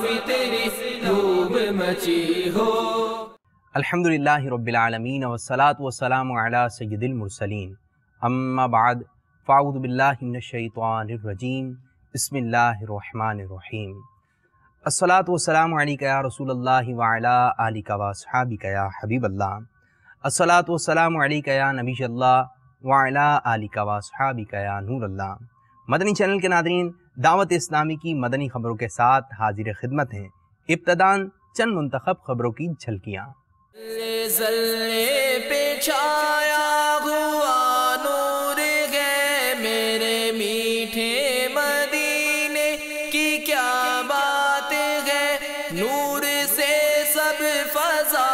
میں تیری دھوم مچی ہو۔ الحمدللہ رب العالمین والصلاة والسلام علی سید المرسلین، اما بعد فاعوذ باللہ من الشیطان الرجیم، بسم اللہ الرحمن الرحیم۔ الصلاة والسلام علیکہ یا رسول اللہ وعلی آلکہ واصحابکہ یا حبیب اللہ۔ الصلاة والسلام علیکہ یا نبی اللہ وعلی آلکہ واصحابکہ یا نور اللہ۔ مدنی چینل کے ناظرین، دعوت اسلامی کی مدنی خبروں کے ساتھ حاضر خدمت ہیں۔ ابتداً چند منتخب خبروں کی جھلکیاں۔ زلے پہ چھایا ہوا نور ہے میرے میٹھے مدینے کی، کیا بات ہے نور سے سب فضا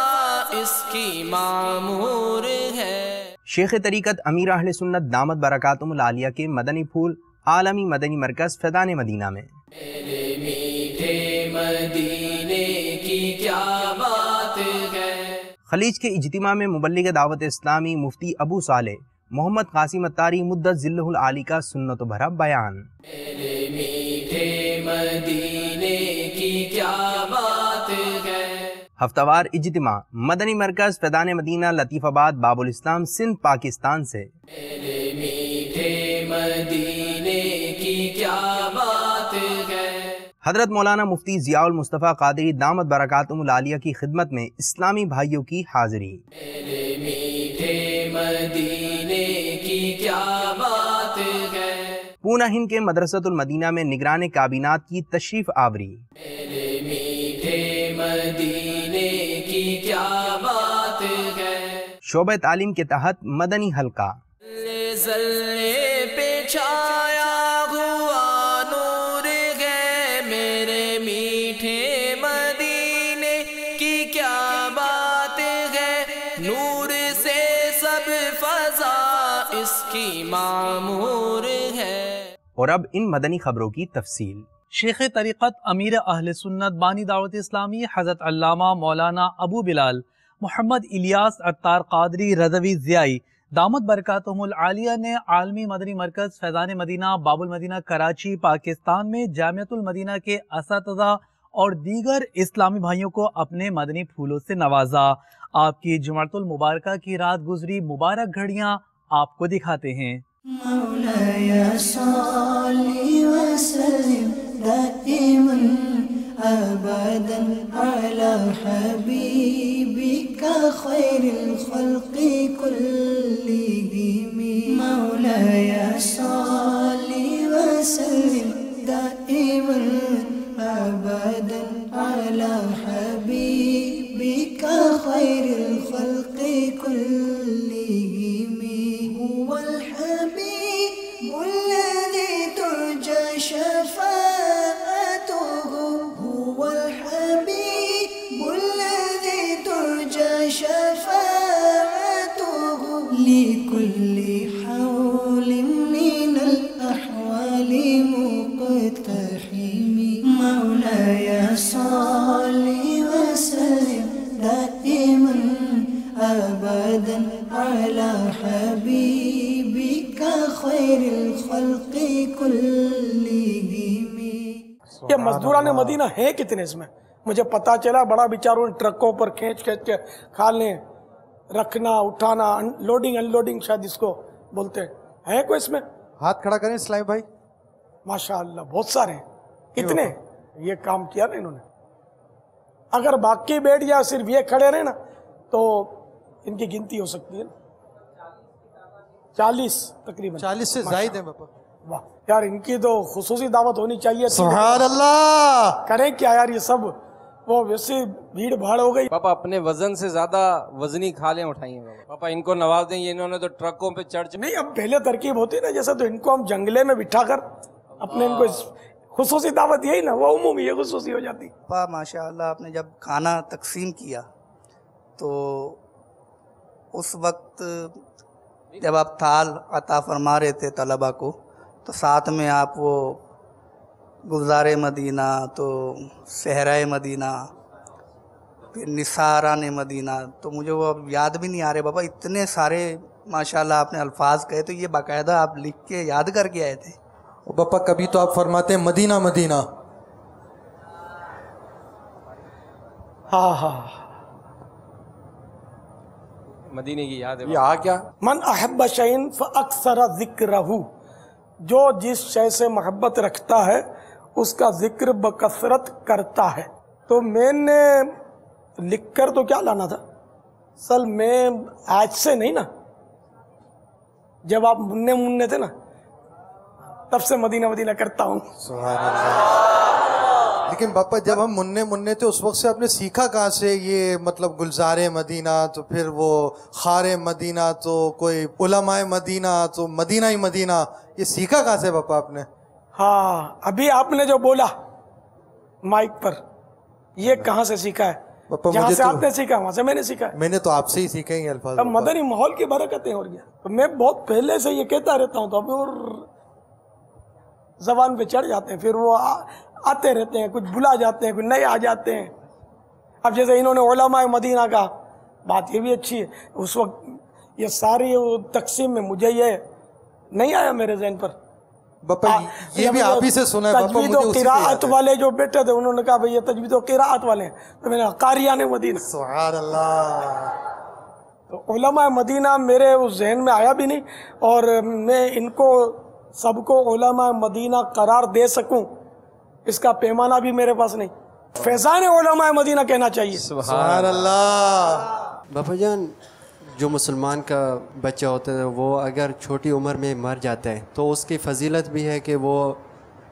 اس کی معمور ہے۔ شیخ طریقت امیر اہل سنت دامت برکاتہم العالیہ کے مدنی پھول عالمی مدنی مرکز فیضان مدینہ میں۔ میرے میٹھے مدینے کی کیا بات ہے۔ خلیج کے اجتماع میں مبلغ دعوت اسلامی مفتی ابو صالح محمد قاسم اتاری مدت ذلہ العالی کا سنت و بھرا بیان۔ میرے میٹھے مدینے کی کیا بات ہے۔ ہفتہ وار اجتماع مدنی مرکز فیضان مدینہ لطیف آباد باب الاسلام سندھ پاکستان سے۔ میرے میٹھے مدینے کی کیا بات ہے۔ حضرت مولانا مفتی ضیاء المصطفیٰ قادری دامت برکاتہم العالیہ کی خدمت میں اسلامی بھائیوں کی حاضری۔ میرے میٹھے مدینے کی کیا بات ہے۔ پونہ ہند کے مدرسۃ المدینہ میں نگران کابینات کی تشریف آوری۔ میرے میٹھے مدینے کی کیا بات ہے۔ شعبہ تعلیم کے تحت مدنی حلقہ۔ زلے پہ چھایا ہوا نور ہے میرے میٹھے مدینے کی، کیا بات ہے نور سے سب فضا اس کی معمور ہے۔ اور اب ان مدنی خبروں کی تفصیل۔ شیخ طریقت امیر اہل سنت بانی دعوت اسلامی حضرت علامہ مولانا ابو بلال محمد الیاس عطار قادری رضوی ضیائی دامت برکاتہم العالیہ نے عالمی مدنی مرکز فیضان مدینہ باب المدینہ کراچی پاکستان میں جامعۃ المدینہ کے اساتذہ اور دیگر اسلامی بھائیوں کو اپنے مدنی پھولوں سے نوازا۔ آپ کی جمعۃ المبارکہ کی رات گزری مبارک گھڑیاں آپ کو دکھاتے ہیں۔ مولاي صل وسلم دائما ابدا على حبيبك خير الخلق كلهم مولاي صل وسلم دائما ابدا على حبيبك خير الخلق كلهم هو الحبيب الذي ترجى شفاعته هو الحبيب الذي ترجى شفاعته لكل حول من الأحوال مقتحم مولاي صل وسلم دائما أبدا على حبيبك خير الخلق كلهم۔ یہ مزدوران مدینہ ہیں کتنے اس میں؟ مجھے پتا چلا بڑا بیچاروں نے ٹرکوں پر کھینچ کے کھالنے رکھنا اٹھانا، لوڈنگ ان لوڈنگ شاید اس کو بولتے ہیں۔ ہے کوئی اس میں؟ ہاتھ کھڑا کریں اسلامی بھائی۔ ماشاءاللہ بہت سارے ہیں۔ اتنے یہ کام کیا نا انہوں نے۔ اگر باقی بیٹھ یا صرف یہ کھڑے رہے نا تو ان کی گنتی ہو سکتی ہے نا 40 تقریباً 40 سے زائد ہیں باپا۔ واہ یار، ان کی تو خصوصی دعوت ہونی چاہیے۔ سبحان اللہ۔ کریں کیا یار، یہ سب وہ ویسے بھیڑ بھاڑ ہو گئی۔ پاپا اپنے وزن سے زیادہ وزنی کھالیں اٹھائیں گے پاپا، ان کو نواز دیں۔ انہوں نے تو ٹرکوں پہ چڑھ نہیں، اب پہلے ترکیب ہوتی نا جیسے، تو ان کو ہم جنگلے میں بٹھا کر اپنے ان کو خصوصی دعوت یہی نا، وہ عمومی یہ خصوصی ہو جاتی۔ پاپا ماشاءاللہ آپ نے جب کھانا تقسیم کیا تو اس وقت جب آپ تھال عطا فرما رہے تھے طلبہ کو، تو ساتھ میں آپ وہ گلزار مدینہ، تو صحرائے مدینہ، پھر نثاران مدینہ، تو مجھے وہ اب یاد بھی نہیں آ رہے بابا، اتنے سارے ماشاءاللہ آپ نے الفاظ کہے، تو یہ باقاعدہ آپ لکھ کے یاد کر کے آئے تھے؟ بابا کبھی تو آپ فرماتے ہیں مدینہ مدینہ، ہاں ہاں مدینے کی یاد ہے یہ آ کیا؟ من احب شیئن فاکثر ذکرہ، جو جس شے سے محبت رکھتا ہے اس کا ذکر بکثرت کرتا ہے. تو میں نے لکھ کر تو کیا لانا تھا، اصل میں آج سے نہیں نا، جب آپ مننے تھے نا تب سے مدینہ مدینہ کرتا ہوں. سبحان اللہ. لیکن باپا جب ہم مننے تھے اس وقت سے آپ نے سیکھا کہاں سے یہ مطلب گلزار مدینہ، تو پھر وہ خار مدینہ، تو کوئی علماء مدینہ، تو مدینہ ہی مدینہ، یہ سیکھا کہاں سے باپا آپ نے؟ ہاں ابھی آپ نے جو بولا مائک پر، یہ کہاں سے سیکھا ہے؟ پاپا جہاں مجھے سے تو آپ نے سیکھا وہاں سے میں نے سیکھا ہے. میں نے تو آپ سے ہی سیکھے یہ الفاظ. اب مدنی ماحول کی برکتیں ہو رہی ہیں، میں بہت پہلے سے یہ کہتا رہتا ہوں تو اب اور زبان پہ چڑھ جاتے ہیں، پھر وہ آتے رہتے ہیں، کچھ بلا جاتے ہیں، کچھ نئے آ جاتے ہیں. اب جیسے انہوں نے علماء مدینہ کا بات، یہ بھی اچھی ہے. اس وقت یہ ساری تقسیم میں مجھے یہ نہیں آیا میرے ذہن پر. باپا یہ بھی آپ ہی سے سنا ہے باپا. تجوید و قراءت والے جو بیٹھے تھے انہوں نے کہا بھئی یہ تجوید و قراءت والے ہیں، تو میں نے قاریان مدینہ. سبحان اللہ. تو علماء مدینہ میرے اس ذہن میں آیا بھی نہیں، اور میں ان کو سب کو علماء مدینہ قرار دے سکوں اس کا پیمانہ بھی میرے پاس نہیں. فیضان علماء مدینہ کہنا چاہیے. سبحان اللہ. باپا جان، جو مسلمان کا بچہ ہوتا ہے وہ اگر چھوٹی عمر میں مر جاتا ہے تو اس کی فضیلت بھی ہے کہ وہ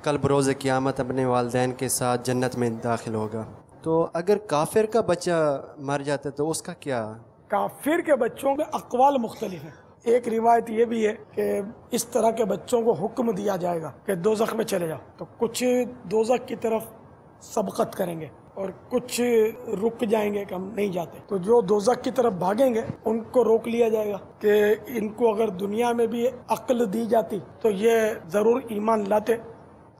کل بروز قیامت اپنے والدین کے ساتھ جنت میں داخل ہوگا. تو اگر کافر کا بچہ مر جاتا ہے تو اس کا کیا؟ کافر کے بچوں کے اقوال مختلف ہیں. ایک روایت یہ بھی ہے کہ اس طرح کے بچوں کو حکم دیا جائے گا کہ دوزخ میں چلے جاؤ، تو کچھ دوزخ کی طرف سبقت کریں گے اور کچھ رک جائیں گے کہ ہم نہیں جاتے. تو جو دوزخ کی طرف بھاگیں گے ان کو روک لیا جائے گا کہ ان کو اگر دنیا میں بھی عقل دی جاتی تو یہ ضرور ایمان لاتے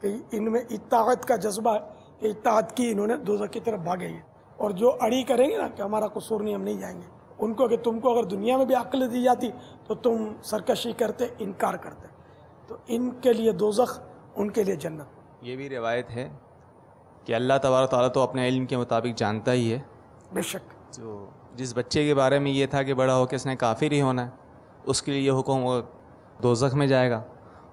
کہ ان میں اطاعت کا جذبہ ہے کہ اطاعت کی انہوں نے دوزخ کی طرف بھاگے ہیں. اور جو اڑی کریں گے نا کہ ہمارا قصور نہیں، ہم نہیں جائیں گے، ان کو کہ تم کو اگر دنیا میں بھی عقل دی جاتی تو تم سرکشی کرتے، انکار کرتے. تو ان کے لیے دوزخ، ان کے لیے جنت. یہ بھی روایت ہے کہ اللہ تبارک تعالیٰ تو اپنے علم کے مطابق جانتا ہی ہے. بے شک. تو جس بچے کے بارے میں یہ تھا کہ بڑا ہو کے اس نے کافر ہی ہونا ہے، اس کے لیے یہ حکم وہ دوزخ میں جائے گا،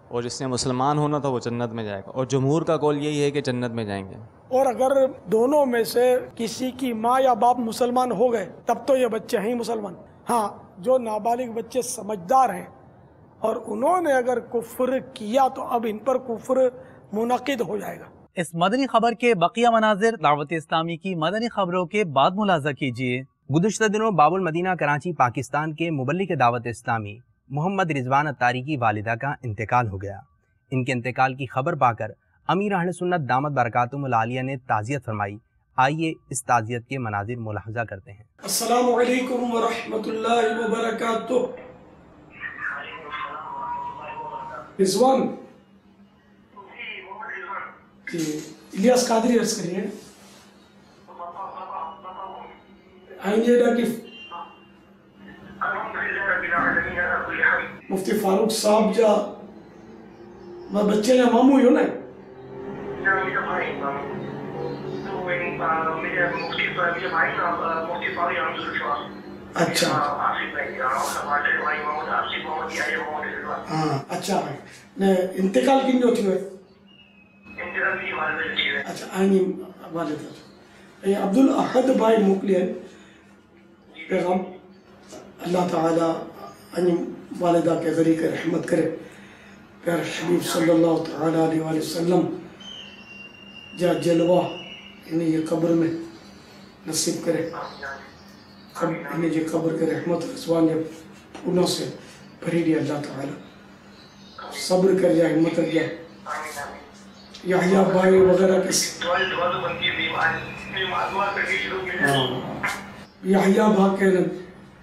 اور جس نے مسلمان ہونا تھا وہ جنت میں جائے گا. اور جمہور کا قول یہی ہے کہ جنت میں جائیں گے. اور اگر دونوں میں سے کسی کی ماں یا باپ مسلمان ہو گئے تب تو یہ بچے ہیں مسلمان. ہاں جو نابالغ بچے سمجھدار ہیں اور انہوں نے اگر کفر کیا تو اب ان پر کفر منعقد ہو جائے گا. اس مدنی خبر کے بقیہ مناظر دعوت اسلامی کی مدنی خبروں کے بعد ملاحظہ کیجیے. گزشتہ دنوں باب المدینہ کراچی پاکستان کے مبلغ دعوت اسلامی محمد رضوان اتاری کی والدہ کا انتقال ہو گیا. ان کے انتقال کی خبر پا کر امیر اہل سنت دامت برکاتہم العالیہ نے تعزیت فرمائی. آئیے اس تعزیت کے مناظر ملاحظہ کرتے ہیں. السلام علیکم ورحمۃ اللہ وبرکاتہ. رضوان الیاس قادری عرض کریے. آئیے ڈاکٹر مفتی فاروق صاحب جا بچے نے مامو ہی ہو نا. اچھا ہاں اچھا انتقال کن جو تھی؟ اچھا آئینی والدہ عبدالاحد بھائی موکلی ہے پیغام. اللہ تعالیٰ آئینی والدہ کے ذریعے رحمت کرے. پیارے حبیب صلی اللہ تعالیٰ علیہ وآلہ وسلم جا جلوہ انہیں یہ قبر میں نصیب کرے. انہیں یہ قبر کے رحمت رضوان یا پھولوں سے بھری دی اللہ تعالیٰ. صبر کر جائے، ہمت کر جائے. یحییٰ بھائی وغیرہ کس یحییٰ بھائی کے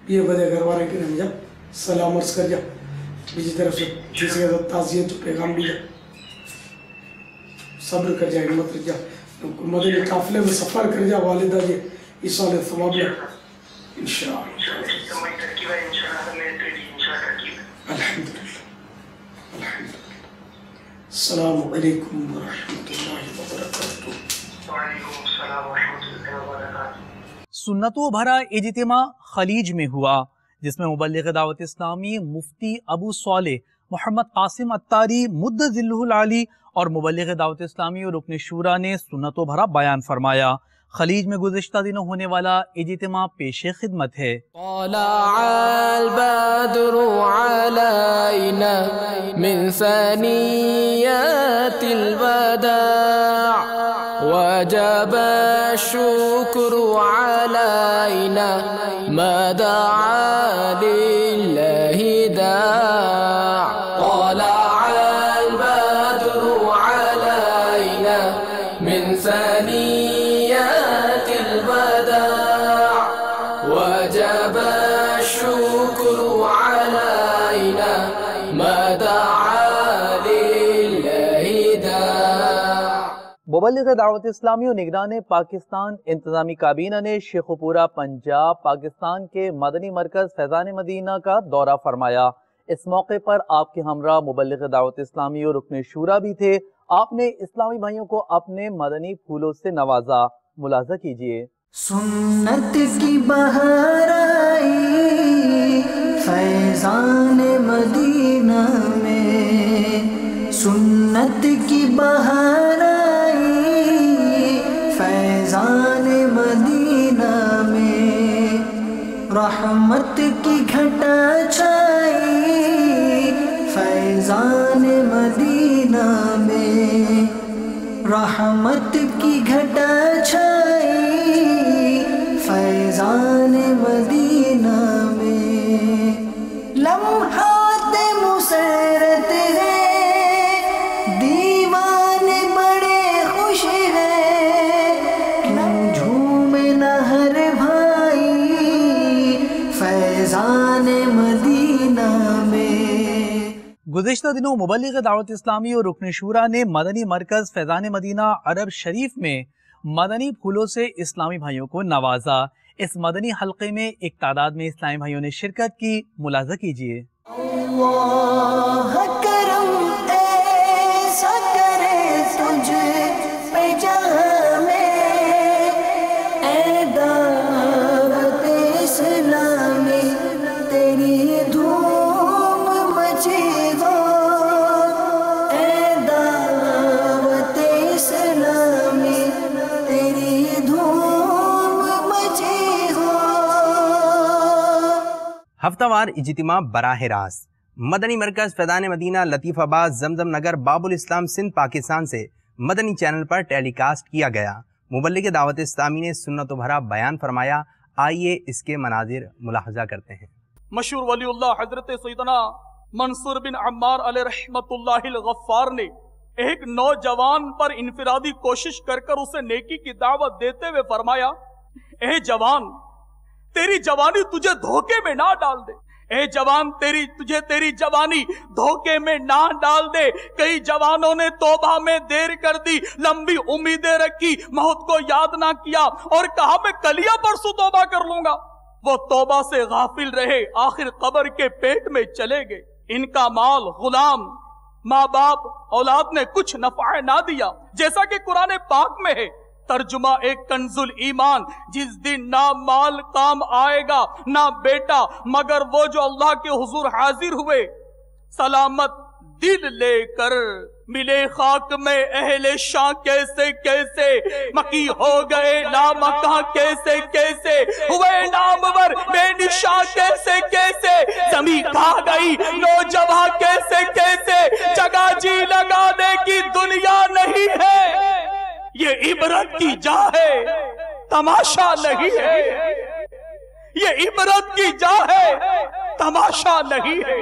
یہ بدے گھر والے کے نام سلام عرض کر جا. بیجی طرف سے جیسے تعزیت پیغام بھی جا. صبر کر جائے، ہمت کر جا. مدنی قافلے میں سفر کر جا والدہ جی ایسا نے ثواب لے انشاءاللہ. الحمدللہ. السلام علیکم ورحمۃ اللہ وبرکاتہ. وعلیکم السلام ورحمۃ اللہ وبرکاتہ. سنتوں بھرا اجتماع خلیج میں ہوا، جس میں مبلغ دعوت اسلامی مفتی ابو صالح محمد قاسم عطاری مد ذلہ العالی اور مبلغ دعوت اسلامی اور رکن شورا نے سنتوں بھرا بیان فرمایا۔ خلیج میں گزشتہ دنوں ہونے والا اجتماع پیش خدمت ہے۔ طلع البدر علينا من ثنيات الوداع وجب الشكر علينا ما دعا لله داع طلع البدر علينا من ثنيات الوداع وجب الشكر علينا ما دعا لله داع۔ مبلغ دعوت اسلامی و نگران پاکستان انتظامی کابینہ نے شیخوپورہ پنجاب پاکستان کے مدنی مرکز فیضان مدینہ کا دورہ فرمایا۔ اس موقع پر آپ کے ہمراہ مبلغ دعوت اسلامی اور رکن شورا بھی تھے۔ آپ نے اسلامی بھائیوں کو اپنے مدنی پھولوں سے نوازا۔ ملاحظہ کیجئے۔ سنت کی بہار آئی فیضان مدینہ میں، سنت کی بہار آئی فیضان مدینہ میں، رحمت کی گھٹا چھائی فیضان مدینہ میں، رحمت کی گھٹا چھائی فیضان مدینہ میں، لمحات مسرت ہے دیوانے بڑے خوش ہیں، جھومے نہ ہر بھائی فیضان مدینہ میں۔ گزشتہ دنوں مبلغ دعوت اسلامی اور رکن شورا نے مدنی مرکز فیضان مدینہ عرب شریف میں مدنی پھولوں سے اسلامی بھائیوں کو نوازا۔ اس مدنی حلقے میں ایک تعداد میں اسلامی بھائیوں نے شرکت کی۔ ملاحظہ کیجئے۔ اللہ کرم ایسا کرے تجھ پہ جہاں میں، اے دعوت اسلامی تیری دھوم مچی ہو، اے دعوت اسلامی تیری دھوم مچی ہو۔ ہفتہ وار اجتماع براہ راست مدنی مرکز فیضان مدینہ لطیف آباد زمزم نگر باب الاسلام سندھ پاکستان سے مدنی چینل پر ٹیلی کاسٹ کیا گیا۔ مبلغ دعوت اسلامی نے سنت و بھرا بیان فرمایا۔ آئیے اس کے مناظر ملاحظہ کرتے ہیں۔ مشہور ولی اللہ حضرت سیدنا منصور بن عمار علیہ رحمت اللہ الغفار نے ایک نوجوان پر انفرادی کوشش کر اسے نیکی کی دعوت دیتے ہوئے فرمایا، اے جوان تیری جوانی تجھے دھوکے میں نہ ڈال دے، اے جوان تیری جوانی دھوکے میں نہ ڈال دے۔ کئی جوانوں نے توبہ میں دیر کر دی، لمبی امیدیں رکھی، موت کو یاد نہ کیا اور کہا میں کلیہ پرسوں توبہ کر لوں گا۔ وہ توبہ سے غافل رہے، آخر قبر کے پیٹ میں چلے گئے۔ ان کا مال، غلام، ماں باپ، اولاد نے کچھ نفع نہ دیا، جیسا کہ قرآن پاک میں ہے۔ ترجمہ ایک کنز ایمان، جس دن نہ مال کام آئے گا نہ بیٹا، مگر وہ جو اللہ کے حضور حاضر ہوئے سلامت دل لے کر، ملے خاک میں اہل شاہ کیسے کیسے، مکی ہو گئے لامکاں کیسے کیسے، ہوئے نامور بے نشاں کیسے کیسے، زمین کھا گئی نوجوان کیسے کیسے، جگہ جی لگانے کی دنیا نہیں ہے، یہ عبرت کی جا ہے تماشا نہیں ہے، یہ عبرت کی جا ہے تماشا نہیں ہے۔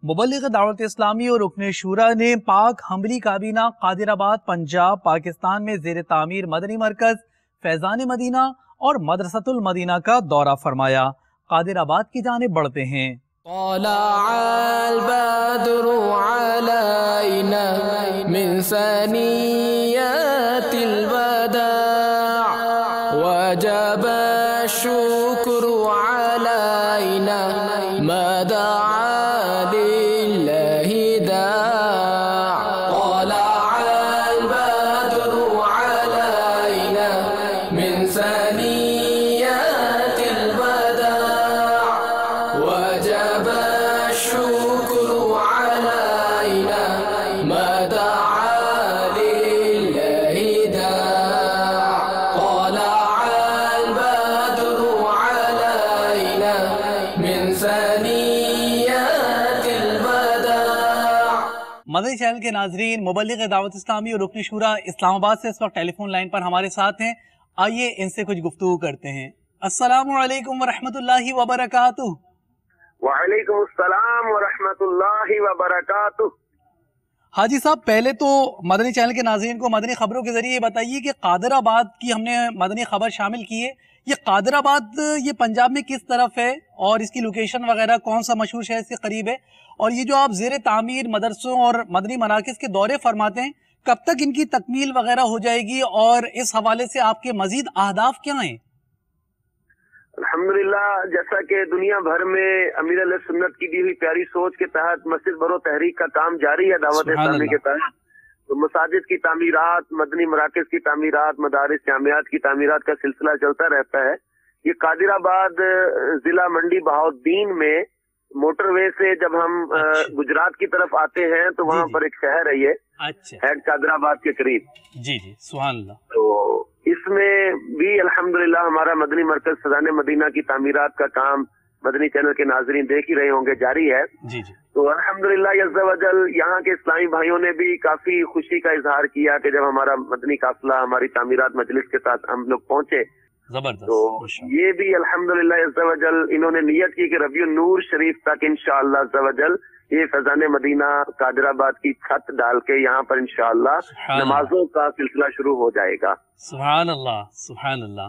مبلغ دعوت اسلامی اور رکن شورا نے پاک حملی کابینہ قادر آباد پنجاب پاکستان میں زیر تعمیر مدنی مرکز فیضان مدینہ اور مدرسۃ المدینہ کا دورہ فرمایا۔ قادر آباد کی جانب بڑھتے ہیں۔ طلع البدر علينا من ثنيات الوداع وجب الشكر علينا ما دعا لله داع طلع البدر علينا من ثنيات مدنی چینل کے ناظرین، مبلغ دعوت اسلامی اور رکن شورا اسلام آباد سے اس وقت ٹیلی فون لائن پر ہمارے ساتھ ہیں. آئیے ان سے کچھ گفتگو کرتے ہیں. السلام علیکم ورحمۃ اللہ وبرکاتہ. وعلیکم السلام ورحمۃ اللہ وبرکاتہ. حاجی صاحب، پہلے تو مدنی چینل کے ناظرین کو مدنی خبروں کے ذریعے یہ بتائیے کہ قادر آباد کی ہم نے مدنی خبر شامل کی ہے. یہ قادر آباد یہ پنجاب میں کس طرف ہے اور اس کی لوکیشن وغیرہ کون سا مشہور شہر سے قریب ہے؟ اور یہ جو آپ زیر تعمیر مدرسوں اور مدنی مراکز کے دورے فرماتے ہیں، کب تک ان کی تکمیل وغیرہ ہو جائے گی اور اس حوالے سے آپ کے مزید اہداف کیا ہیں؟ الحمدللہ، جیسا کہ دنیا بھر میں امیر علیہ سنت کی دی ہوئی پیاری سوچ کے تحت مسجد برو تحریک کا کام جاری ہے دعوت اسلامی کے تحت، تو مساجد کی تعمیرات، مدنی مراکز کی تعمیرات، مدارس جامعات کی تعمیرات کا سلسلہ چلتا رہتا ہے. یہ قادر آباد ضلع منڈی بہاؤالدین میں موٹر وے سے جب ہم گجرات کی طرف آتے ہیں تو وہاں پر ایک شہر ہے، یہ ہے قادر آباد کے قریب. جی جی، سبحان اللہ. تو اس میں بھی الحمدللہ ہمارا مدنی مرکز فیضان مدینہ کی تعمیرات کا کام مدنی چینل کے ناظرین دیکھ ہی رہے ہوں گے، جاری ہے. جی جی. تو الحمدللہ عز و جل یہاں کے اسلامی بھائیوں نے بھی کافی خوشی کا اظہار کیا کہ جب ہمارا مدنی قافلہ ہماری تعمیرات مجلس کے ساتھ ہم لوگ پہنچے، زبردست. تو یہ بھی الحمدللہ عز و جل انہوں نے نیت کی کہ ربیع النور شریف تک انشاءاللہ عز و جل یہ فیضان مدینہ قادر آباد کی چھت ڈال کے یہاں پر انشاءاللہ نمازوں کا سلسلہ شروع ہو جائے گا. سبحان اللہ، سبحان اللہ.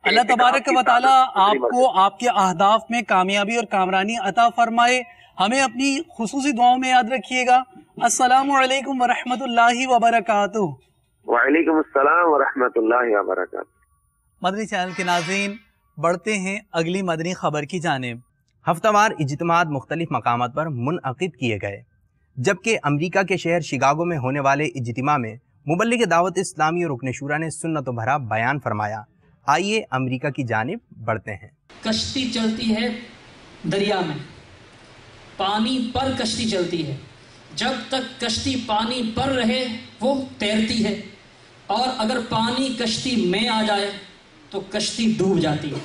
اللہ تبارک و تعالی آپ کو آپ کے اہداف میں کامیابی اور کامرانی عطا فرمائے. ہمیں اپنی خصوصی دعاؤں میں یاد رکھیے گا. السلام علیکم ورحمۃ اللہ وبرکاتہ. وعلیکم السلام ورحمۃ اللہ وبرکاتہ. مدنی چینل کے ناظرین، بڑھتے ہیں اگلی مدنی خبر کی جانب. ہفتہ وار اجتماعات مختلف مقامات پر منعقد کیے گئے، جبکہ امریکہ کے شہر شکاگو میں ہونے والے اجتماع میں مبلغ دعوت اسلامی اور رکن شورا نے سنت و بھرا بیان فرمایا. آئیے امریکہ کی جانب بڑھتے ہیں. کشتی چلتی ہے دریا میں، پانی پر کشتی چلتی ہے. جب تک کشتی پانی پر رہے وہ تیرتی ہے، اور اگر پانی کشتی میں آ جائے تو کشتی ڈوب جاتی ہے.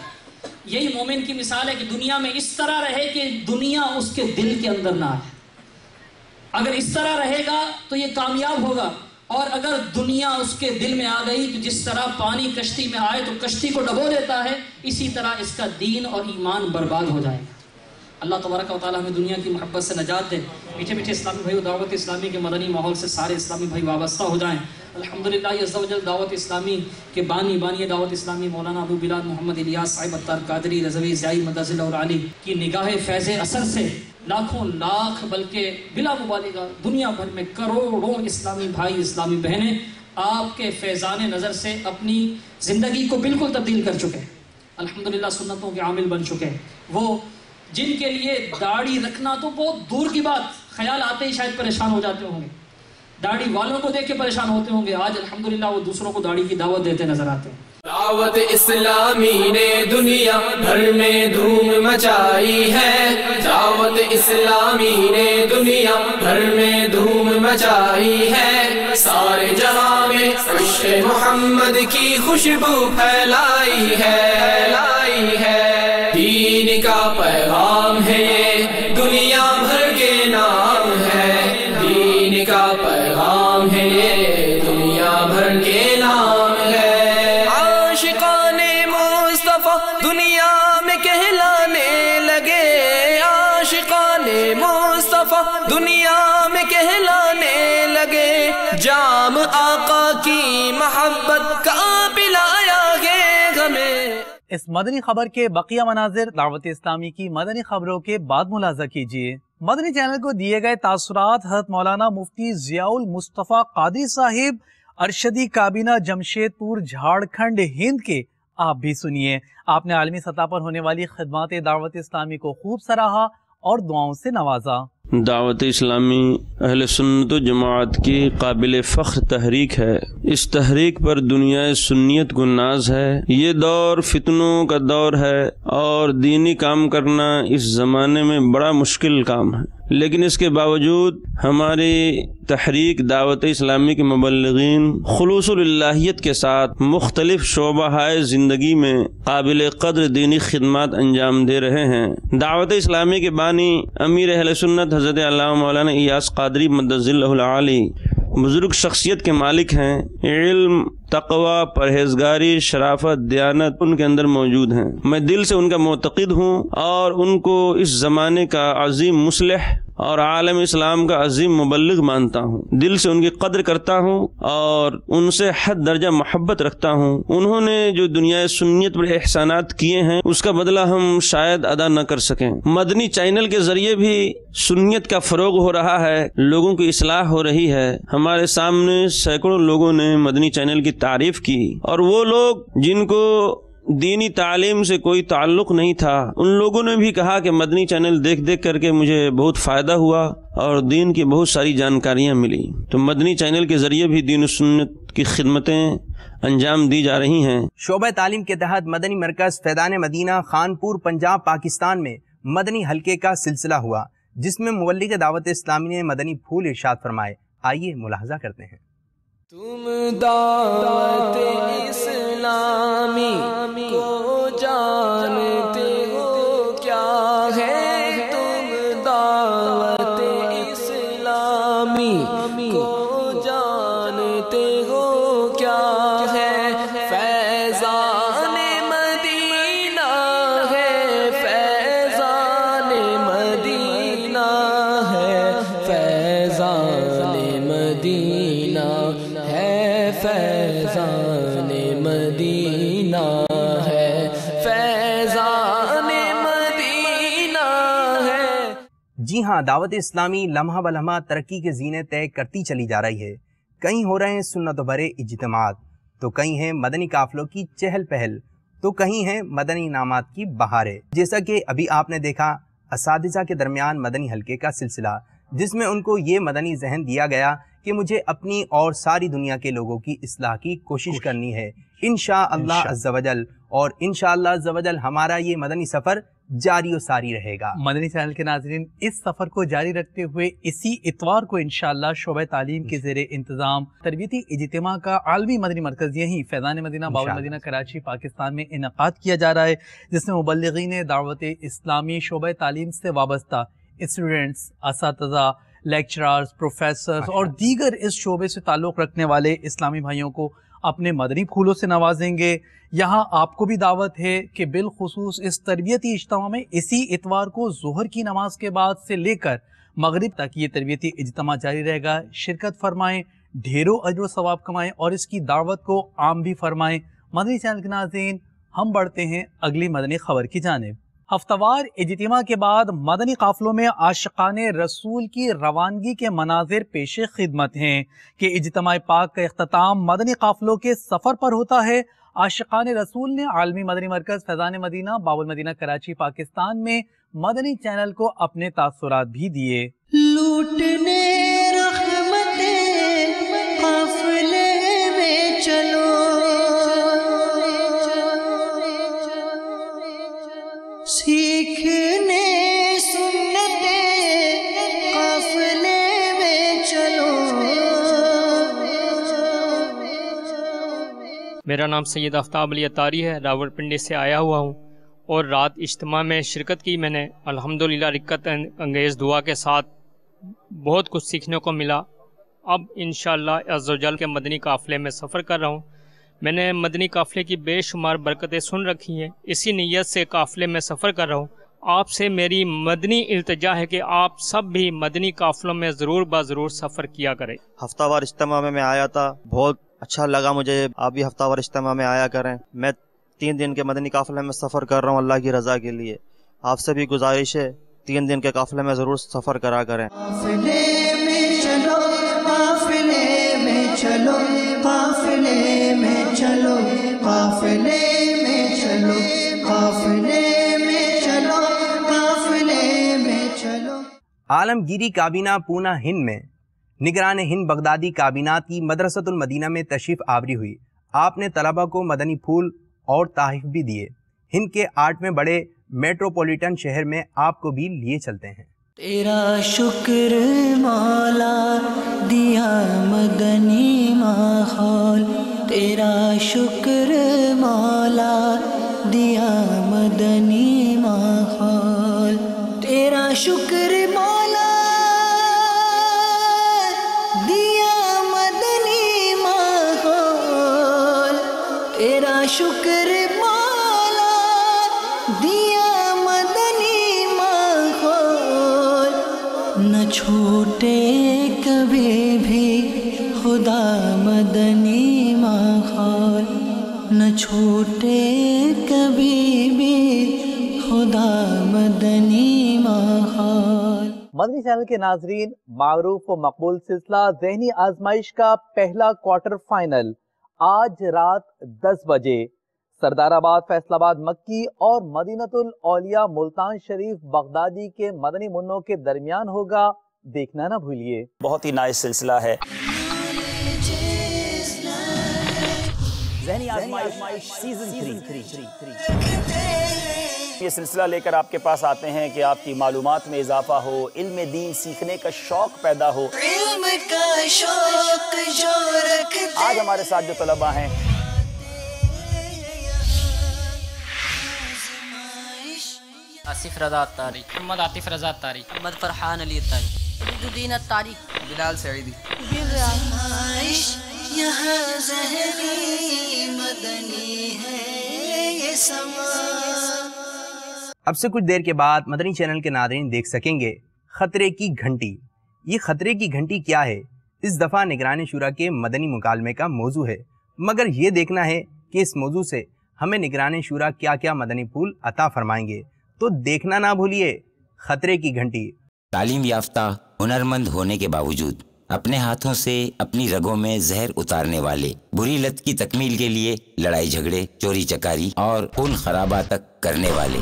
یہی مومن کی مثال ہے کہ دنیا میں اس طرح رہے کہ دنیا اس کے دل کے اندر نہ آئے. اگر اس طرح رہے گا تو یہ کامیاب ہوگا، اور اگر دنیا اس کے دل میں آ گئی تو جس طرح پانی کشتی میں آئے تو کشتی کو ڈبو دیتا ہے، اسی طرح اس کا دین اور ایمان برباد ہو جائے گا. اللہ تبارک و تعالی ہمیں دنیا کی محبت سے نجات دے. میٹھے میٹھے اسلامی بھائی، دعوت اسلامی کے مدنی ماحول سے سارے اسلامی بھائی وابستہ ہو جائیں. الحمدللہ عز و جل دعوت اسلامی کے بانی دعوت اسلامی مولانا ابو بلال محمد الیاس صاحب عطار قادری رضوی زیائی مدظ اللہ علی کی نگاہ فیض اثر سے لاکھوں لاکھ بلکہ بلا مبالغہ دنیا بھر میں کروڑوں اسلامی بھائی اسلامی بہنیں آپ کے فیضان نظر سے اپنی زندگی کو بالکل تبدیل کر چکے. الحمدللہ سنتوں کے عامل بن چکے. وہ جن کے لیے داڑھی رکھنا تو بہت دور کی بات، خیال آتے ہی شاید پریشان ہو جاتے ہوں گے، داڑھی والوں کو دیکھ کے پریشان ہوتے ہوں گے، آج الحمدللہ وہ دوسروں کو داڑھی کی دعوت دیتے نظر آتے ہیں. دعوت اسلامی نے دنیا بھر میں دھوم مچائی ہے. دعوت اسلامی نے دنیا بھر میں دھوم مچائی ہے. سارے جہاں میں عشق محمد کی خوشبو پھیلائی ہے. دین کا پیغام ہے یہ، دنیا بھر کے نام ہے. دین کا پیغام ہے یہ، دنیا بھر کے نام ہے. عاشقان مصطفیٰ دنیا میں کہلانے لگے. عاشقان مصطفیٰ دنیا میں کہلانے لگے. جام آقا کی محبت کا پلایا گے ہمیں. اس مدنی خبر کے بقیہ مناظر دعوت اسلامی کی مدنی خبروں کے بعد ملاحظہ کیجیے. مدنی چینل کو دیے گئے تاثرات حضرت مولانا مفتی ضیاء المصطفیٰ قادری صاحب ارشدی کابینہ جمشید پور جھارکھنڈ ہند کے آپ بھی سنیے. آپ نے عالمی سطح پر ہونے والی خدمات دعوت اسلامی کو خوب سراہا اور دعاؤں سے نوازا. دعوت اسلامی اہل سنت و جماعت کی قابل فخر تحریک ہے. اس تحریک پر دنیا سنیت کو ناز ہے. یہ دور فتنوں کا دور ہے اور دینی کام کرنا اس زمانے میں بڑا مشکل کام ہے. لیکن اس کے باوجود ہماری تحریک دعوت اسلامی کے مبلغین خلوص الالہیت کے ساتھ مختلف شعبہ زندگی میں قابل قدر دینی خدمات انجام دے رہے ہیں۔ دعوت اسلامی کے بانی امیر اہل سنت حضرت علامہ مولانا الیاس قادری مدظ اللہ العالی بزرگ شخصیت کے مالک ہیں۔ علم، تقوی، پرہیزگاری، شرافت، دیانت ان کے اندر موجود ہیں۔ میں دل سے ان کا معتقد ہوں اور ان کو اس زمانے کا عظیم مصلح اور عالم اسلام کا عظیم مبلغ مانتا ہوں۔ دل سے ان کی قدر کرتا ہوں اور ان سے حد درجہ محبت رکھتا ہوں۔ انہوں نے جو دنیا سنیت پر احسانات کیے ہیں اس کا بدلہ ہم شاید ادا نہ کر سکیں۔ مدنی چینل کے ذریعے بھی سنیت کا فروغ ہو رہا ہے، لوگوں کی اصلاح ہو رہی ہے۔ ہمارے سامنے سینکڑوں لوگوں نے مدنی چینل کی تعریف کی، اور وہ لوگ جن کو دینی تعلیم سے کوئی تعلق نہیں تھا ان لوگوں نے بھی کہا کہ مدنی چینل دیکھ دیکھ کر کے مجھے بہت فائدہ ہوا اور دین کی بہت ساری جانکاریاں ملی۔ تو مدنی چینل کے ذریعے بھی دین و سنت کی خدمتیں انجام دی جا رہی ہیں۔ شعبہ تعلیم کے تحت مدنی مرکز فیضان مدینہ خانپور پنجاب پاکستان میں مدنی حلقے کا سلسلہ ہوا، جس میں مبلغ دعوت اسلامی نے مدنی پھول ارشاد فرمائے۔ آئیے ملاحظہ کرتے ہیں۔ تم دعوت اسلامی کو جانتے ہو کیا ہے، تم دعوت اسلامی کو جانتے ہو کیا ہے، فیضان مدینہ ہے، فیضان مدینہ ہے، فیضان مدینہ ہے، فیضان مدینہ ہے، فیضان مدینہ ہے۔ جی ہاں، دعوت اسلامی لمحہ بلمحہ ترقی کے زینے طے کرتی چلی جا رہی ہے۔ کہیں ہو رہے ہیں سنت و بھرے اجتماعات، تو کہیں ہیں مدنی قافلوں کی چہل پہل، تو کہیں ہیں مدنی انعامات کی بہاریں۔ جیسا کہ ابھی آپ نے دیکھا اساتذہ کے درمیان مدنی حلقے کا سلسلہ، جس میں ان کو یہ مدنی ذہن دیا گیا کہ مجھے اپنی اور ساری دنیا کے لوگوں کی اصلاح کی کوشش کرنی ہے انشاءاللہ عز و جل، اور انشاءاللہ عز و جل ہمارا یہ مدنی سفر جاری و ساری رہے گا۔ مدنی چینل کے ناظرین، اس سفر کو جاری رکھتے ہوئے اسی اتوار کو انشاءاللہ شعبہ تعلیم کے زیر انتظام تربیتی اجتماع کا عالمی مدنی مرکز یہیں فیضان مدینہ باول مدینہ کراچی پاکستان میں انعقاد کیا جا رہا ہے، جس میں مبلغین دعوت اسلامی شعبہ تعلیم سے وابستہ اسٹوڈنٹس، اساتذہ، لیکچرارز، پروفیسرز اور دیگر اس شعبے سے تعلق رکھنے والے اسلامی بھائیوں کو اپنے مدنی پھولوں سے نوازیں گے۔ یہاں آپ کو بھی دعوت ہے کہ بالخصوص اس تربیتی اجتماع میں اسی اتوار کو ظہر کی نماز کے بعد سے لے کر مغرب تک یہ تربیتی اجتماع جاری رہے گا۔ شرکت فرمائیں، ڈھیروں اجر و ثواب کمائیں اور اس کی دعوت کو عام بھی فرمائیں۔ مدنی چینل کے ناظرین، ہم بڑھتے ہیں اگلی مدنی خبر کی جانب۔ ہفتہ وار اجتماع کے بعد مدنی قافلوں میں عاشقان رسول کی روانگی کے مناظر پیش خدمت ہیں کہ اجتماع پاک کا اختتام مدنی قافلوں کے سفر پر ہوتا ہے۔ عاشقان رسول نے عالمی مدنی مرکز فیضان مدینہ باول مدینہ کراچی پاکستان میں مدنی چینل کو اپنے تاثرات بھی دیے۔ لوٹنے رحمتیں قافلے میں چلو، سیکھنے سنتیں قافلے میں چلو۔ میرا نام سید آفتاب علی اتاری ہے، راولپنڈی سے آیا ہوا ہوں اور رات اجتماع میں شرکت کی میں نے۔ الحمدللہ رکت انگیز دعا کے ساتھ بہت کچھ سیکھنے کو ملا۔ اب انشاءاللہ عز و جل کے مدنی قافلے میں سفر کر رہا ہوں۔ میں نے مدنی قافلے کی بے شمار برکتیں سن رکھی ہیں، اسی نیت سے قافلے میں سفر کر رہا ہوں۔ آپ سے میری مدنی التجا ہے کہ آپ سب بھی مدنی قافلوں میں ضرور ضرور سفر کیا کریں۔ ہفتہ وار اجتماع میں آیا تھا، بہت اچھا لگا مجھے۔ آپ بھی ہفتہ وار اجتماع میں آیا کریں۔ میں 3 دن کے مدنی قافلے میں سفر کر رہا ہوں اللہ کی رضا کے لیے۔ آپ سے بھی گزارش ہے 3 دن کے قافلے میں ضرور سفر کرا کریں۔ قافلے میں چلو، قافلے میں چلو، قافلے میں چلو، قافلے میں چلو، قافلے میں چلو، قافلے میں چلو۔ عالمگیری کابینہ پونا ہند میں نگران ہند بغدادی کابینات کی مدرسۃ المدینہ میں تشریف آوری ہوئی۔ آپ نے طلبہ کو مدنی پھول اور تحائف بھی دیے۔ ہند کے 8ویں بڑے میٹروپولیٹن شہر میں آپ کو بھی لیے چلتے ہیں۔ تیرا شکر مولا دیا مدنی ماحول، تیرا شکر مولا دیا مدنی ماحول، تیرا شکر مولا دیا مدنی ماحول، تیرا شکر مولا دیا مدنی ماحول، نہ چھوٹے کبھی بھی خدا مدنی ماحول، نہ چھوٹے کبھی بھی خدا مدنی ماحول۔ مدنی چینل کے ناظرین، معروف و مقبول سلسلہ ذہنی آزمائش کا پہلا کوارٹر فائنل آج رات 10 بجے سردار آباد، فیصل آباد مکی اور مدینۃ الاولیاء ملتان شریف بغدادی کے مدنی منوں کے درمیان ہوگا، دیکھنا نہ بھولیے۔ بہت ہی نائس سلسلہ ہے۔ ذہنی آزمائش سیزن 3 یہ سلسلہ لے کر آپ کے پاس آتے ہیں کہ آپ کی معلومات میں اضافہ ہو، علم دین سیکھنے کا شوق پیدا ہو۔ علم کا شوق جو رکھتے آج ہمارے ساتھ جو طلبہ ہیں، آصف رضا الطاری، محمد عاطف رضا الطاری، محمد فرحان علی الطاری، عبد الدین الطاری، بلال سعیدی۔ یہاں ذہنی مدنی ہے یہ سما۔ اب سے کچھ دیر کے بعد مدنی چینل کے ناظرین دیکھ سکیں گے خطرے کی گھنٹی۔ یہ خطرے کی گھنٹی کیا ہے؟ اس دفعہ نگران شورا کے مدنی مکالمے کا موضوع ہے، مگر یہ دیکھنا ہے کہ اس موضوع سے ہمیں نگران شورا کیا کیا مدنی پھول عطا فرمائیں گے، تو دیکھنا نہ بھولیے خطرے کی گھنٹی۔ تعلیم یافتہ ہنرمند ہونے کے باوجود اپنے ہاتھوں سے اپنی رگوں میں زہر اتارنے والے، بری لت کی تکمیل کے لیے لڑائی جھگڑے، چوری چکاری اور خون خرابہ تک کرنے والے،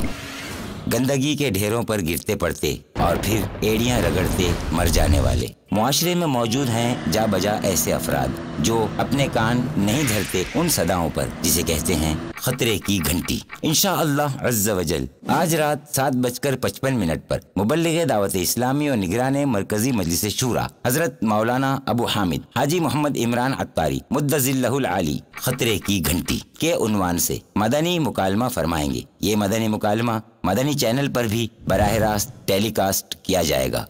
گندگی کے ڈھیروں پر گرتے پڑتے اور پھر ایڑیاں رگڑتے مر جانے والے۔ معاشرے میں موجود ہیں جا بجا ایسے افراد جو اپنے کان نہیں دھرتے ان صداؤں پر جسے کہتے ہیں خطرے کی گھنٹی۔ انشاءاللہ عز و جل آج رات 7:55 پر مبلغ دعوت اسلامی اور نگران مرکزی مجلس شورا حضرت مولانا ابو حامد حاجی محمد عمران عطاری مدظلہ العالی خطرے کی گھنٹی کے عنوان سے مدنی مکالمہ فرمائیں گے۔ یہ مدنی مکالمہ مدنی چینل پر بھی براہ راست ٹیلی کاسٹ کیا جائے گا۔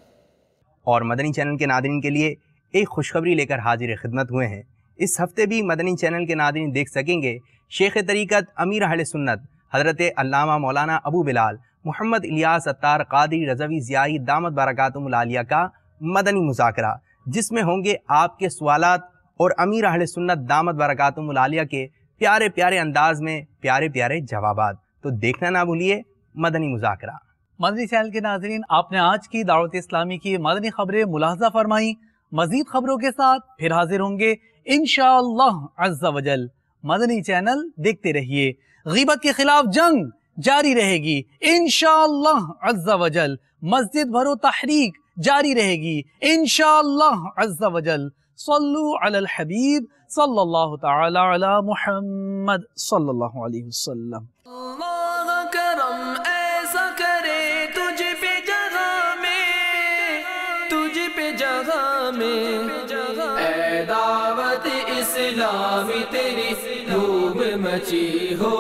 اور مدنی چینل کے ناظرین کے لیے ایک خوشخبری لے کر حاضر خدمت ہوئے ہیں۔ اس ہفتے بھی مدنی چینل کے ناظرین دیکھ سکیں گے شیخ طریقت امیر اہل سنت حضرت علامہ مولانا ابو بلال محمد الیاس عطار قادری رضوی ضیائی دامت برکاتہم العالیہ کا مدنی مذاکرہ، جس میں ہوں گے آپ کے سوالات اور امیر اہل سنت دامت برکاتہم العالیہ کے پیارے پیارے انداز میں پیارے پیارے جوابات۔ تو دیکھنا نہ بھولیے مدنی مذاکرہ۔ مدنی چینل کے ناظرین، آپ نے آج کی دعوت اسلامی کی مدنی خبریں ملاحظہ فرمائیں۔ مزید خبروں کے ساتھ پھر حاضر ہوں گے انشاءاللہ عز و جل۔ مدنی چینل دیکھتے رہیے۔ غیبت کے خلاف جنگ جاری رہے گی انشاءاللہ عز و جل۔ مسجد بھرو تحریک جاری رہے گی انشاءاللہ عز و جل۔ صلو علی الحبیب صلی اللہ تعالی علی محمد صلی اللہ علیہ وسلم۔ اللہ کرم ایسا کرے تجھ پہ جگہ میں، تجھ پہ جگہ میں، اے دعوت اسلامی تیری دھوم مچی ہو۔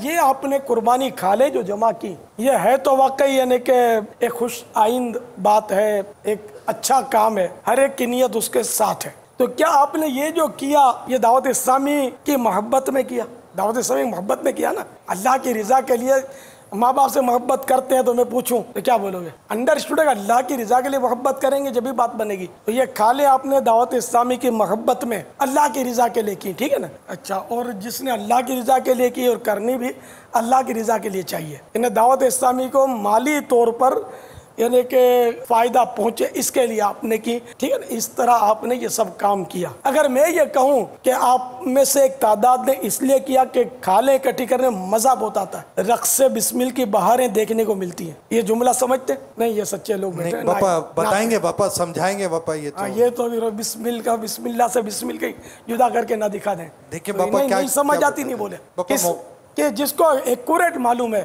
یہ آپ نے قربانی کھالے جو جمع کی، یہ ہے تو واقعی یعنی کہ ایک خوش آئند بات ہے، ایک اچھا کام ہے، ہر ایک کی نیت اس کے ساتھ ہے۔ تو کیا آپ نے یہ جو کیا یہ دعوت اسلامی کی محبت میں کیا؟ دعوت اسلامی محبت میں کیا نا، اللہ کی رضا کے لیے۔ ماں باپ سے محبت کرتے ہیں تو میں پوچھوں تو کیا بولو گے؟ انڈرسٹوڈ ہے کہ اللہ کی رضا کے لیے محبت کریں گے جب بھی بات بنے گی۔ تو یہ کھالے آپ نے دعوت اسلامی کی محبت میں اللہ کی رضا کے لیے کی، ٹھیک ہے نا؟ اچھا، اور جس نے اللہ کی رضا کے لیے کی اور کرنی بھی اللہ کی رضا کے لیے چاہیے، انہیں دعوت اسلامی کو مالی طور پر یعنی کہ فائدہ پہنچے اس کے لیے آپ نے کی، ٹھیک ہے نا؟ اس طرح آپ نے یہ سب کام کیا۔ اگر میں یہ کہوں کہ آپ میں سے ایک تعداد نے اس لیے کیا کہ کھالیں اکٹھی کرنے میں مزہ بہت آتا ہے، رقص سے بسمل کی بہاریں دیکھنے کو ملتی ہیں، یہ جملہ سمجھتے نہیں؟ یہ سچے لوگ بیٹھے ہیں، باپا بتائیں گے، باپا سمجھائیں گے، باپا یہ تو بسم اللہ سے بسمل کے جدا کر کے نہ دکھا دیں۔ دیکھیں باپا کیا سمجھ آتی نہیں بولے کہ جس کو ایکوریٹ معلوم ہے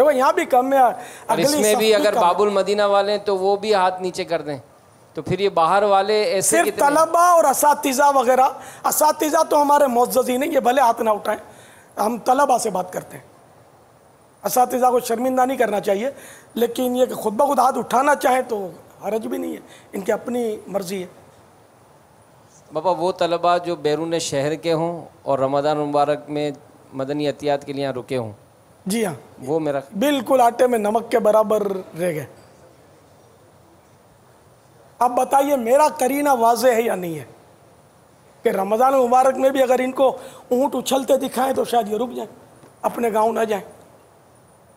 دیکھو یہاں بھی کم ہے. اور اس میں بھی اگر باب المدینہ والے تو وہ بھی ہاتھ نیچے کر دیں تو پھر یہ باہر والے ایسے صرف طلبہ اور اساتذہ وغیرہ. اساتذہ تو ہمارے معززین ہیں, یہ بھلے ہاتھ نہ اٹھائیں, ہم طلبہ سے بات کرتے ہیں. اساتذہ کو شرمندہ نہیں کرنا چاہیے, لیکن یہ کہ خود بخود ہاتھ اٹھانا چاہیں تو حرج بھی نہیں ہے, ان کی اپنی مرضی ہے. بابا وہ طلبہ جو بیرون شہر کے ہوں اور رمضان مبارک میں مدنی عطیات کے لیے یہاں رکے ہوں, جی ہاں وہ میرا بالکل آٹے میں نمک کے برابر رہ گئے. اب بتائیے میرا قرینہ واضح ہے یا نہیں ہے کہ رمضان مبارک میں بھی اگر ان کو اونٹ اچھلتے دکھائیں تو شاید یہ رک جائیں, اپنے گاؤں نہ جائیں.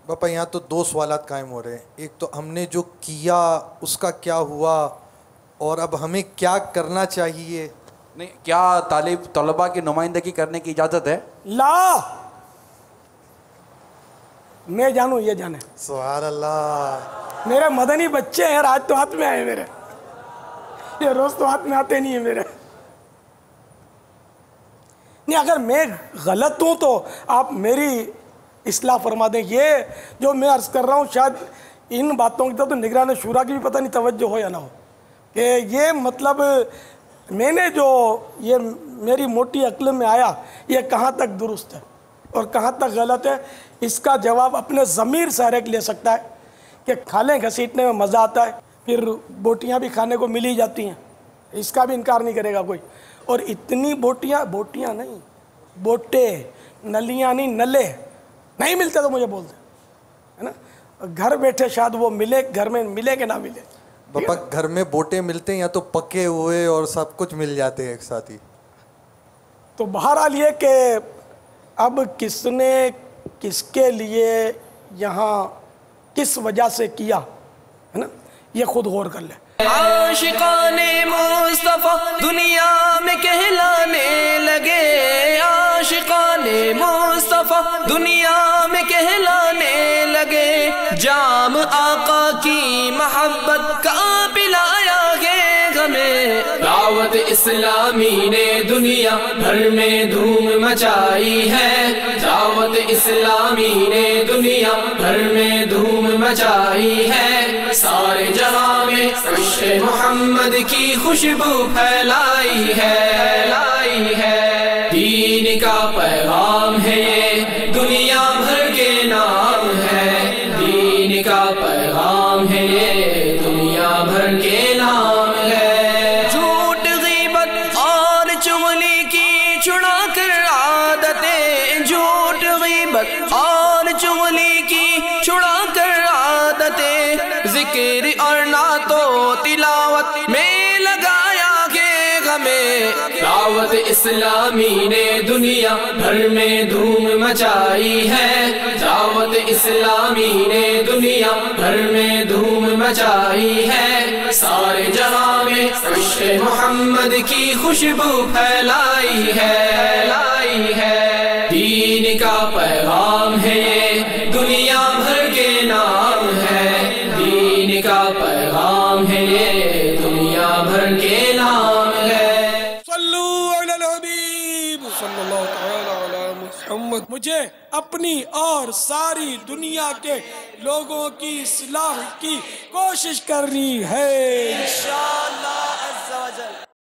باپا یہاں تو دو سوالات قائم ہو رہے ہیں. ایک تو ہم نے جو کیا اس کا کیا ہوا, اور اب ہمیں کیا کرنا چاہیے. نہیں, کیا طلباء کی نمائندگی کرنے کی اجازت ہے؟ لا, میں جانوں یہ جانے. سبحان اللہ. میرے مدنی بچے ہیں, آج تو ہاتھ میں آئے میرے, یہ روز تو ہاتھ میں آتے نہیں ہیں میرے. نہیں, اگر میں غلط ہوں تو آپ میری اصلاح فرما دیں. یہ جو میں عرض کر رہا ہوں شاید ان باتوں کی تو نگران شورا کی بھی پتہ نہیں توجہ ہو یا نہ ہو, کہ یہ مطلب میں نے جو یہ میری موٹی عقل میں آیا یہ کہاں تک درست ہے اور کہاں تک غلط ہے, اس کا جواب اپنے ضمیر سے ہر ایک لے سکتا ہے. کہ کھالیں گھسیٹنے میں مزہ آتا ہے, پھر بوٹیاں بھی کھانے کو مل ہی جاتی ہیں, اس کا بھی انکار نہیں کرے گا کوئی. اور اتنی بوٹیاں نہیں, بوٹے, نلیاں نہیں, نلے نہیں ملتے تو مجھے بول دیں, ہے نا. گھر بیٹھے شاید وہ ملے, گھر میں ملے کہ نہ ملے. باپا گھر میں بوٹے ملتے ہیں یا تو پکے ہوئے اور سب کچھ مل جاتے ہیں ایک ساتھ ہی. تو بہرحال یہ کہ اب کس نے کس کے لیے یہاں کس وجہ سے کیا ہے نا, یہ خود غور کر لے. عاشقان مصطفیٰ دنیا میں کہلانے لگے, عاشقان مصطفیٰ دنیا میں کہلانے لگے, جام آقا کی محبت کا پلایا گے ہمیں. دعوت اسلامی نے دنیا بھر میں دھوم مچائی ہے, دعوت اسلامی نے دنیا بھر میں دھوم مچائی ہے, سارے جہاں میں عشق محمد کی خوشبو پھیلائی ہے. دین کا پیغام ہے یہ دنیا بھر کے نام ہے, دین کا پیغام ہے یہ دنیا بھر کے نام ہے. جھوٹ غیبت اور چغلی کی چھڑا کر عادتیں, جھوٹ غیبت اور چغلی کی چھڑا کر عادتیں, ذکر اور نعت و تلاوت میں لگایا گے ہمیں. دعوت اسلامی نے دنیا بھر میں دھوم مچائی ہے, دعوت اسلامی نے دنیا بھر میں دھوم مچائی ہے, سارے جہاں میں عشق محمد کی خوشبو پھیلائی ہے. دین کا پیغام ہے یہ دنیا بھر کے نام ہے, دین کا پیغام ہے یہ دنیا بھر کے نام ہے. صلو علی الحبیب صلی اللہ تعالی علی محمد. مجھے اپنی اور ساری دنیا کے لوگوں کی اصلاح کی کوشش کرنی ہے.